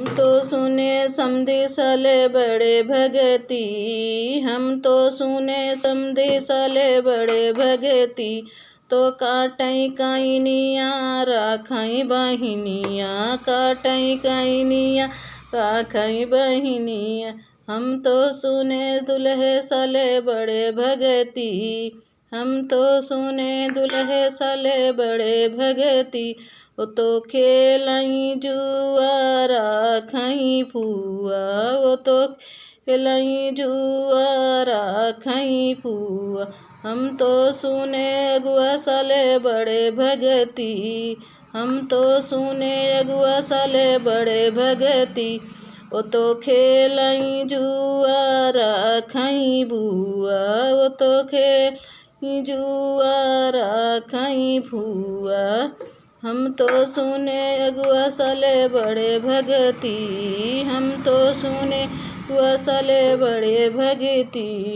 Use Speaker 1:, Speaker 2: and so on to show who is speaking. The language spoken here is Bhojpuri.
Speaker 1: तो सुने समधी सले बड़े भगती, हम तो सुने समधी सले बड़े भगती। तो काटई काइनिया राखई बहिनिया, काटई काइनिया राखई बहिनिया। हम तो सुने दुल्हे सले बड़े भगती, हम तो सुने दुल्हे सले बड़े भगती। ओ तो खेलई जुआ राखई फुआ, ओ तो खेलई जुआ राखई फुआ। हम तो सुने अगुआ सले बड़े भगती, हम तो सुने अगुआ सले बड़े भगती। ओ तो खेलई जुआ राखई बुआ, ओ तो खेलई जुआ राखई फुआ। हम तो सुने अगुआ सले बड़े भगती, हम तो सुने अगुआ सले बड़े भगती।